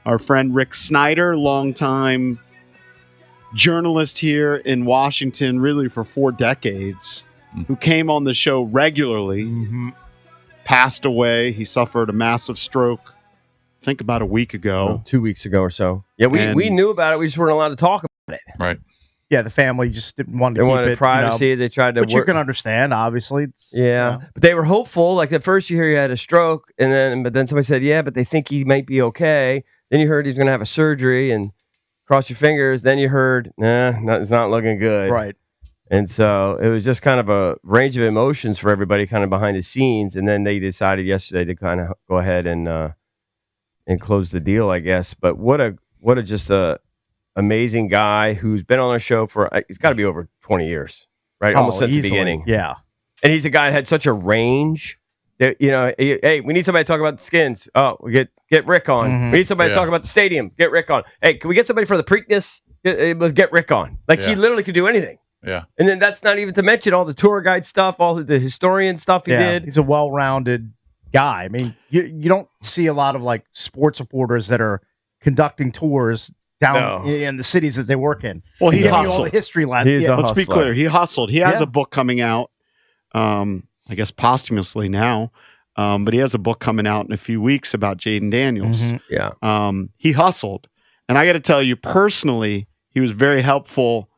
our friend Rick Snyder, longtime journalist here in Washington, really for 4 decades, who came on the show regularly, passed away. He suffered a massive stroke, I think about a week ago. 2 weeks ago or so. Yeah, we knew about it. We just weren't allowed to talk about it. Right. Yeah, the family just didn't want to keep wanted it. privacy. They tried to Which you can understand, obviously. Yeah. But they were hopeful. Like at first you hear he had a stroke, but then somebody said, yeah, but they think he might be okay. Then you heard he's going to have a surgery and cross your fingers. Then you heard, it's not looking good. Right. And so it was just kind of a range of emotions for everybody kind of behind the scenes. And then they decided yesterday to kind of go ahead and close the deal, I guess. But what a just a amazing guy who's been on our show for, it's got to be over 20 years, right? Almost since the beginning. Yeah. And he's a guy that had such a range that, hey, we need somebody to talk about the Skins. Oh, we get Rick on. We need somebody to talk about the stadium. Get Rick on. Hey, can we get somebody for the Preakness? Get Rick on. Like he literally could do anything. Yeah. And then that's not even to mention all the tour guide stuff, all the historian stuff he did. He's a well-rounded guy. I mean, you don't see a lot of like sports reporters that are conducting tours down in the cities that they work in. Well, he hustled. All the history Let's be clear. He hustled. He has a book coming out, I guess posthumously now, but he has a book coming out in a few weeks about Jaden Daniels. He hustled. And I got to tell you, personally, he was very helpful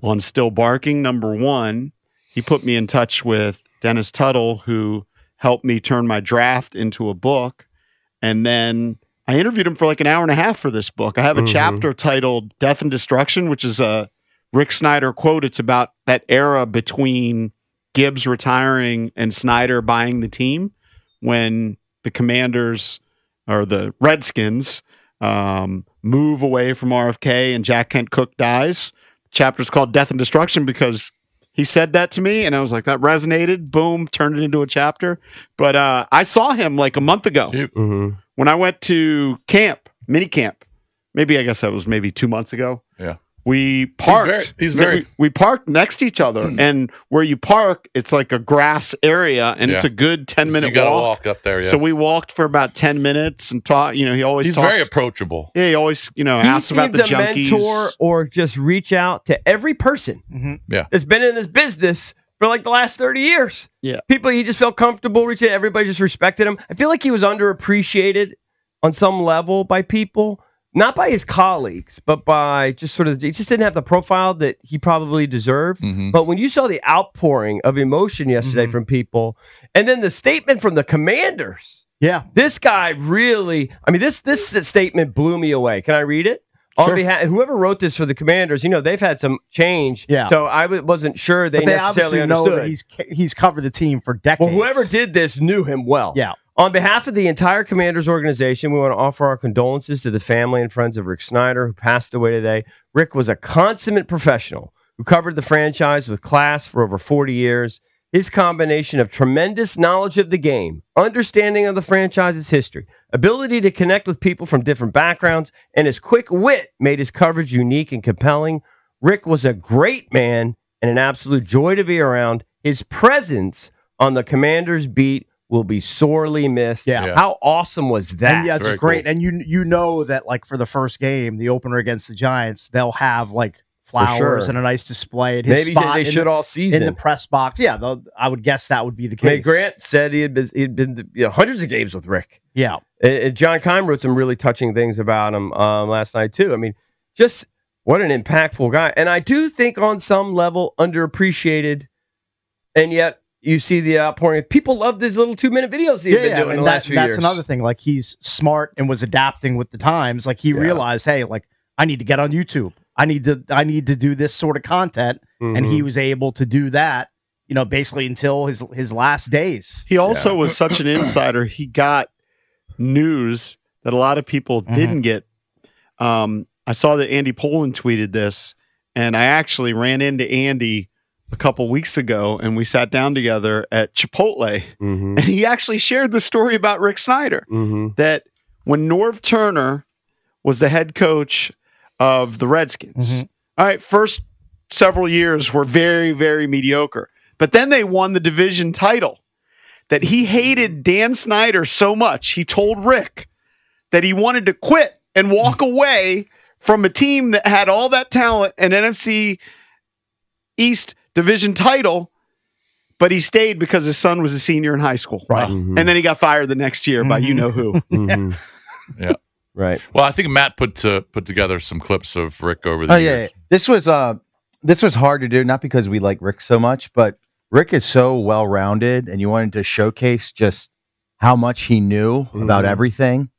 on Still Barking. Number one, he put me in touch with Dennis Tuttle, who helped me turn my draft into a book. And then I interviewed him for like an hour and a half for this book. I have a chapter titled Death and Destruction, which is a Rick Snyder quote. It's about that era between Gibbs retiring and Snyder buying the team when the Commanders or the Redskins move away from RFK and Jack Kent Cooke dies. The chapter's called Death and Destruction because he said that to me, and I was like, that resonated. Boom, turned it into a chapter. But I saw him like a month ago when I went to mini camp. Maybe, I guess that was maybe 2 months ago. Yeah. We parked. We parked next to each other, and where you park, it's like a grass area, and it's a good 10-minute walk. You got to walk up there. Yeah. So we walked for about 10 minutes and talked. He's very approachable. Yeah, he always asks about the Junkies. He seems to mentor or just reach out to every person that's been in this business for like the last 30 years. Yeah, people he just felt comfortable reaching. Everybody just respected him. I feel like he was underappreciated on some level by people. Not by his colleagues, but by just sort of, he just didn't have the profile that he probably deserved. But when you saw the outpouring of emotion yesterday from people, and then the statement from the Commanders, this guy really, this statement blew me away. Can I read it? Sure. On behalf, whoever wrote this for the Commanders, they've had some change. Yeah. So I wasn't sure they necessarily understood. Know that he's covered the team for decades. Well, whoever did this knew him well. Yeah. On behalf of the entire Commanders organization, we want to offer our condolences to the family and friends of Rick Snyder, who passed away today. Rick was a consummate professional who covered the franchise with class for over 40 years. His combination of tremendous knowledge of the game, understanding of the franchise's history, ability to connect with people from different backgrounds, and his quick wit made his coverage unique and compelling. Rick was a great man and an absolute joy to be around. His presence on the Commanders beat will be sorely missed. Yeah. How awesome was that? And it's great. Cool. And you know that like for the first game, the opener against the Giants, they'll have like flowers and a nice display at his Maybe spot they should all season in the press box. Yeah, I would guess that would be the case. Hey, Grant said he'd been hundreds of games with Rick. Yeah. And John Keim wrote some really touching things about him last night too. Just what an impactful guy. And I do think on some level underappreciated, and yet you see the outpouring. People love these little 2-minute videos he's been doing in the last few years. That's another thing. Like he's smart and was adapting with the times. Like he realized, hey, like I need to get on YouTube. I need to do this sort of content, and he was able to do that. Basically until his last days. He also was such an insider. He got news that a lot of people didn't get. I saw that Andy Poland tweeted this, and I actually ran into Andy a couple weeks ago, and we sat down together at Chipotle, and he actually shared the story about Rick Snyder, that when Norv Turner was the head coach of the Redskins, all right, first several years were very, very mediocre, but then they won the division title, that he hated Dan Snyder so much, he told Rick that he wanted to quit and walk away from a team that had all that talent and NFC East division title, but he stayed because his son was a senior in high school. Right. And then he got fired the next year by you-know-who. Yeah. Right. Well, I think Matt put together some clips of Rick over the years. Yeah. This was hard to do, not because we like Rick so much, but Rick is so well-rounded, and you wanted to showcase just how much he knew about everything.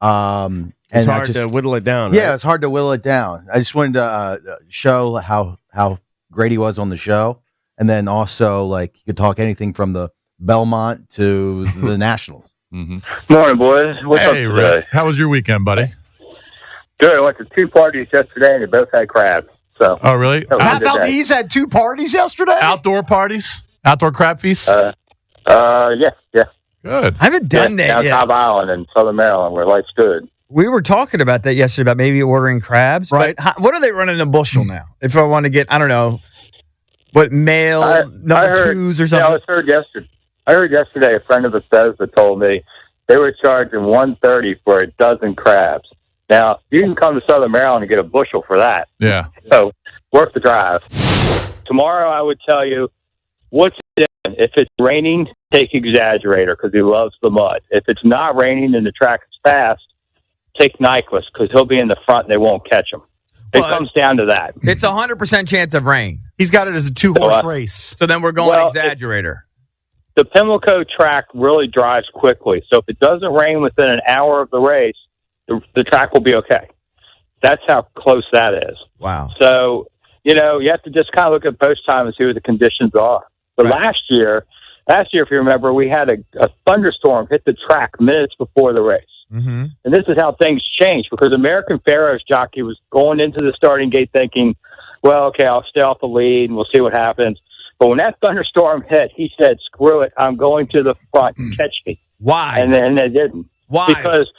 It's hard to whittle it down. Yeah, right? it's hard to whittle it down. I just wanted to show how great he was on the show, and then also like you could talk anything from the Belmont to the Nationals. Morning, boys. What's up Hey, today? Rick. How was your weekend, buddy? Good. I went to 2 parties yesterday, and they both had crab. So. Oh, really? That was a Matt good day. Valdez had 2 parties yesterday. Outdoor parties? Outdoor crab feasts? Yeah. Good. I haven't done that down yet. Cobb Island in Southern Maryland, where life's good. We were talking about that yesterday, about maybe ordering crabs. Right. But what are they running a bushel now? If I want to get, I don't know, what, male number 2s or something? I heard yesterday a friend of Bethesda told me they were charging $130 for a dozen crabs. Now, you can come to Southern Maryland and get a bushel for that. Yeah. So, worth the drive. Tomorrow, I would tell you, what's different? If it's raining, take Exaggerator because he loves the mud. If it's not raining and the track is fast, take Nyquist because he'll be in the front and they won't catch him. It comes down to that. It's 100% chance of rain. He's got it as a 2-horse race. So then we're going Exaggerator. The Pimlico track really drives quickly. So if it doesn't rain within an hour of the race, the track will be okay. That's how close that is. Wow. So, you have to just kind of look at post time and see what the conditions are. But last year, if you remember, we had a thunderstorm hit the track minutes before the race. Mm-hmm. And this is how things changed because American Pharoah's jockey was going into the starting gate thinking, well, okay, I'll stay off the lead and we'll see what happens. But when that thunderstorm hit, he said, screw it, I'm going to the front, catch me. Why? And then they didn't. Why? Because,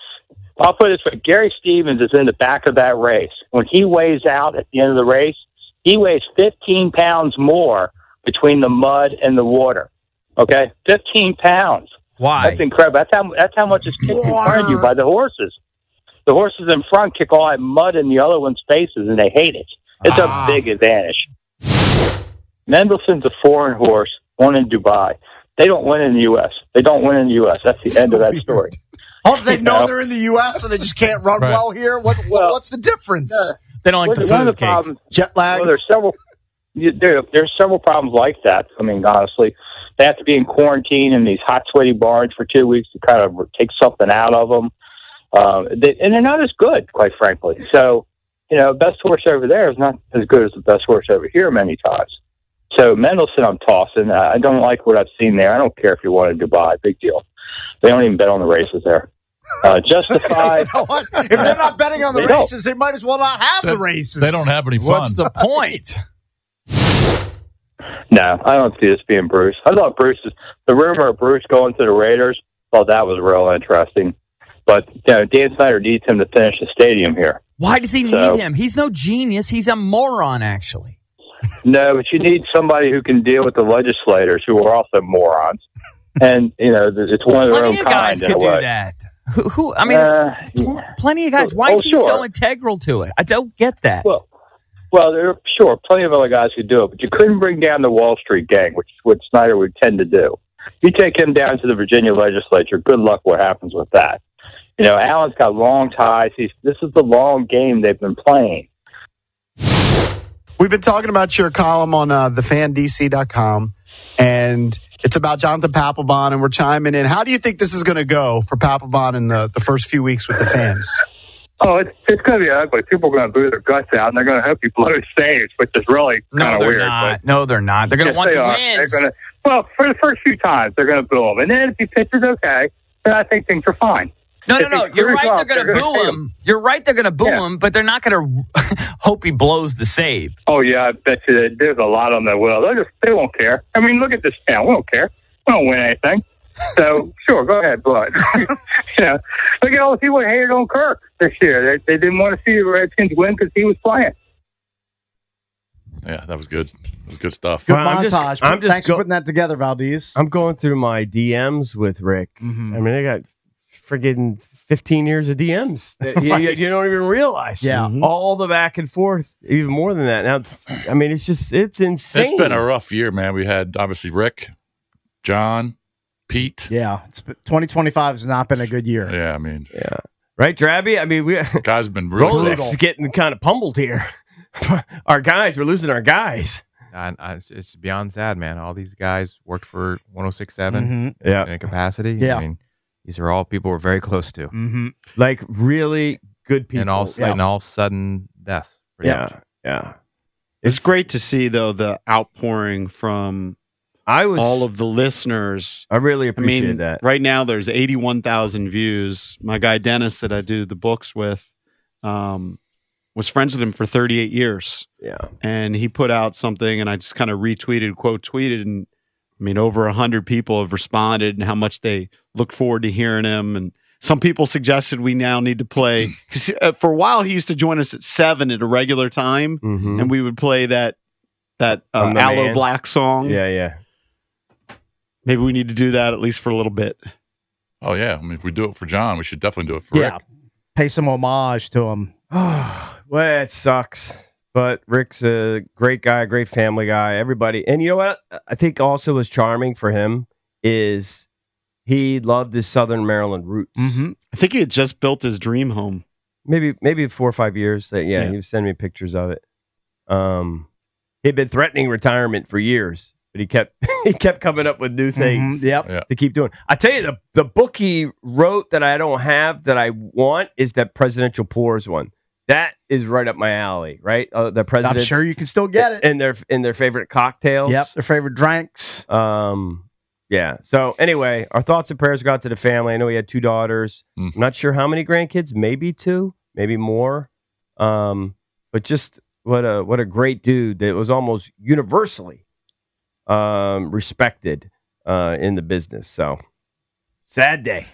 I'll put it this way, Gary Stevens is in the back of that race. When he weighs out at the end of the race, he weighs 15 pounds more between the mud and the water. Okay? 15 pounds. Why? That's incredible. That's how much is kicked in front of you by the horses. The horses in front kick all that mud in the other one's faces, and they hate it. It's a big advantage. Mendelssohn's a foreign horse, won in Dubai. They don't win in the U.S. That's the end of that story. Oh, do they know they're in the U.S. and they just can't run well here? What's the difference? They don't like the food cakes. Problems, jet lag. Well, there's several problems like that. I mean, honestly, they have to be in quarantine in these hot, sweaty barns for 2 weeks to kind of take something out of them. And they're not as good, quite frankly. So, best horse over there is not as good as the best horse over here many times. So Mendelssohn, I'm tossing. I don't like what I've seen there. I don't care if you want to Dubai. Big deal. They don't even bet on the races there. Justified. You know what? If they're not betting on the races, they might as well not have the races. They don't have any fun. What's the point? No, I don't see this being Bruce. I thought the rumor of Bruce going to the Raiders, thought that was real interesting. But Dan Snyder needs him to finish the stadium here. Why does he need him? He's no genius. He's a moron, actually. No, but you need somebody who can deal with the legislators who are also morons. And, it's one of their own Plenty of kind. guys could do that. Who? I mean, plenty of guys. Why is he so integral to it? I don't get that. Well, there are plenty of other guys who do it, but you couldn't bring down the Wall Street gang, which is what Snyder would tend to do. You take him down to the Virginia legislature, good luck what happens with that. Allen's got long ties. This is the long game they've been playing. We've been talking about your column on thefandc.com, and it's about Jonathan Papelbon, and we're chiming in. How do you think this is going to go for Papelbon in the first few weeks with the fans? Oh, it's going to be ugly. People are going to boo their guts out, and they're going to hope he blows saves, which is really kind of weird. No, they're not. They're going to want to win. Well, for the first few times, they're going to boo him. And then if he pitches okay, then I think things are fine. No. You're right. They're going to boo him. You're right. They're going to boo him, but they're not going to hope he blows the save. Oh, yeah. I bet you that there's a lot on that will. They won't care. I mean, look at this town. We don't care. We don't win anything. So, sure, go ahead, bud. Look at all the people that hated on Kirk this year. They didn't want to see the Redskins win because he was playing. Yeah, that was good. That was good stuff. Good montage. Thanks for putting that together, Valdez. I'm going through my DMs with Rick. Mm-hmm. I mean, I got friggin' 15 years of DMs that you don't even realize. Yeah. All the back and forth, even more than that. Now, I mean, it's insane. It's been a rough year, man. We had obviously Rick, John, Pete. Yeah. 2025 has not been a good year. Yeah, I mean. Yeah. Right, Drabby? I mean, guys been really Rolex is getting kind of pummeled here. We're losing our guys. It's beyond sad, man. All these guys worked for 106.7 in a capacity. Yeah. I mean, these are all people we're very close to. Like really good people. And all sudden deaths. Much. Yeah. It's great to see, though, the outpouring from all of the listeners. I really appreciate that. Right now, there's 81,000 views. My guy, Dennis, that I do the books with, was friends with him for 38 years. Yeah. And he put out something, and I just kind of retweeted, quote tweeted, and I mean, over 100 people have responded and how much they look forward to hearing him. And some people suggested we now need to play, because for a while he used to join us at 7 at a regular time, and we would play that Aloe Black song. Yeah. Maybe we need to do that at least for a little bit. Oh yeah, I mean, if we do it for John, we should definitely do it for Rick. Pay some homage to him. Well, it sucks. But Rick's a great guy, great family guy, everybody. And you know what? I think also was charming for him is he loved his Southern Maryland roots. I think he had just built his dream home. Maybe 4 or 5 years. He was sending me pictures of it. He'd been threatening retirement for years, but he kept coming up with new things to keep doing. I tell you, the book he wrote that I don't have that I want is that Presidential Pours one. That is right up my alley, right? The presidents. I'm sure you can still get it. in their favorite cocktails. Yep, their favorite drinks. Yeah. So anyway, our thoughts and prayers go out to the family. I know he had 2 daughters. I'm not sure how many grandkids. Maybe 2, maybe more. But just what a great dude that was almost universally respected in the business. So sad day.